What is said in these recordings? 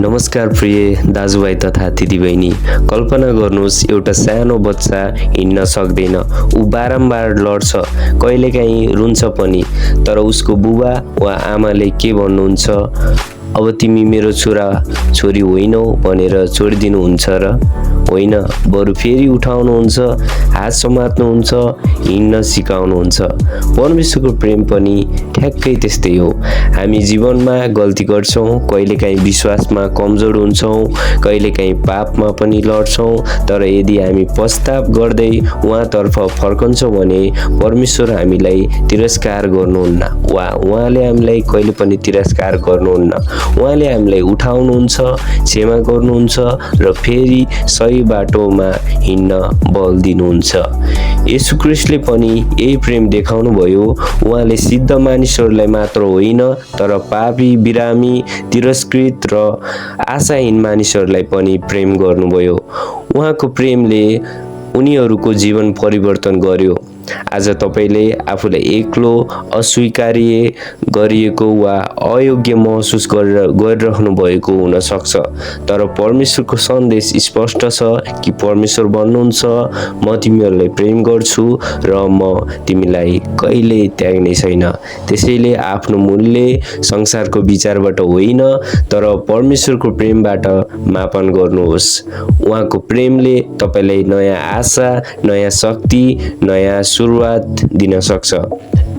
नमस्कार प्रिय दाजुभाइ तथा दिदीबहिनी। कल्पना गर्नुहोस् एउटा सानो बच्चा हिँड्न सक्दैन, ऊ बारम्बार लड्छ, कहिलेकाहीँ रुन्छ पनि, तर उसको बुबा वा आमाले के भन्नुहुन्छ, अब तिमी मेरो छोरा छोरी होइनौ भनेर छोडिदिनुहुन्छ र? होइन, बरु फेरि उठाउनुहुन्छ, हात समात्नुहुन्छ, हिँड्न सिकाउनुहुन्छ। परमेश्वरको प्रेम पनि ठ्याक्कै त्यस्तै हो। हामी जीवनमा गल्ती गर्छौँ, कहिलेकाहीँ विश्वासमा कमजोर हुन्छौँ, कहिलेकाहीँ पापमा पनि लड्छौँ, तर यदि हामी पश्चाताप गर्दै उहाँतर्फ फर्कन्छौँ भने परमेश्वर हामीलाई तिरस्कार गर्नुहुन्न वा उहाँले हामीलाई कहिले पनि तिरस्कार गर्नुहुन्न। उहाँले हामीलाई उठाउनुहुन्छ, क्षमा गर्नुहुन्छ र फेरि सही बाटोमा हिँड्न बल दिनुहुन्छ। येशू ख्रीष्टले पनि यही प्रेम देखाउनु भयो। उहाँले सिद्ध मानिसहरूलाई मात्र होइन, तर पापी, बिरामी, तिरस्कृत र आशाहीन मानिसहरूलाई पनि प्रेम गर्नुभयो। उहाँको प्रेमले उनीहरूको जीवन परिवर्तन गर्यो। आज तपाईले आफूलाई एक्लो, अस्वीकार्य गरिएको वा अयोग्य महसुस गरिरहनु भएको हुन सक्छ, तर परमेश्वरको सन्देश स्पष्ट छ कि परमेश्वर भन्नुहुन्छ, म तिमीहरूलाई प्रेम गर्छु र म तिमीलाई कहिल्यै त्याग्ने छैन। त्यसैले आफ्नो मूल्य संसारको विचारबाट होइन, तर परमेश्वरको प्रेमबाट मापन गर्नुहोस्। उहाँको प्रेमले तपाईलाई नयाँ आशा, नयाँ शक्ति, नयाँ सुरुवात दिन सक्छ।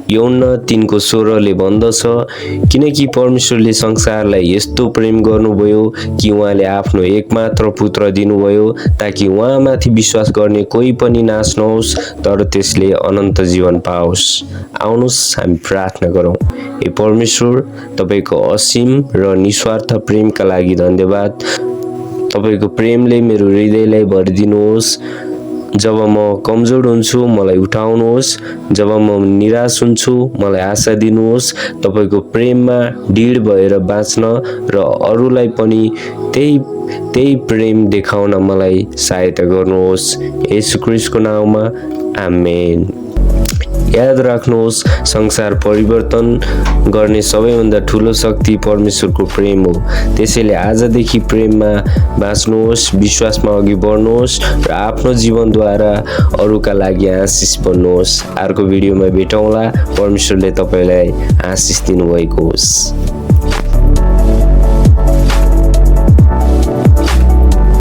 यौन 3:16 भन्दछ, किनकि परमेश्वरले संसारलाई यस्तो प्रेम गर्नुभयो कि उहाँले आफ्नो एकमात्र पुत्र दिनुभयो, ताकि उहाँमाथि विश्वास गर्ने कोही पनि नाश नहोस्, तर त्यसले अनन्त जीवन पाओस्। आउनुहोस् हामी प्रार्थना गरौँ। हे परमेश्वर, तपाईको असीम र निस्वार्थ प्रेमका लागि धन्यवाद। तपाईको प्रेमले मेरो हृदयलाई भरिदिनुहोस्। जब म कमजोर हुन्छु मलाई उठाउनुहोस्, जब म निराश हुन्छु मलाई आशा दिनुहोस्। तपाईको प्रेममा ढिड भएर बाँच्न र अरूलाई पनि त्यही प्रेम देखाउन मलाई सहायता गर्नुहोस्। येशू ख्रीष्टको नाममा आमेन। याद राख्नुहोस्, संसार परिवर्तन गर्ने सबैभन्दा ठुलो शक्ति परमेश्वरको प्रेम हो। त्यसैले आजदेखि प्रेममा बाँच्नुहोस्, विश्वासमा अघि बढ्नुहोस् र आफ्नो जीवनद्वारा अरूका लागि आशिष बन्नुहोस्। अर्को भिडियोमा भेटौँला। परमेश्वरले तपाईलाई आशिष दिनुभएको होस्।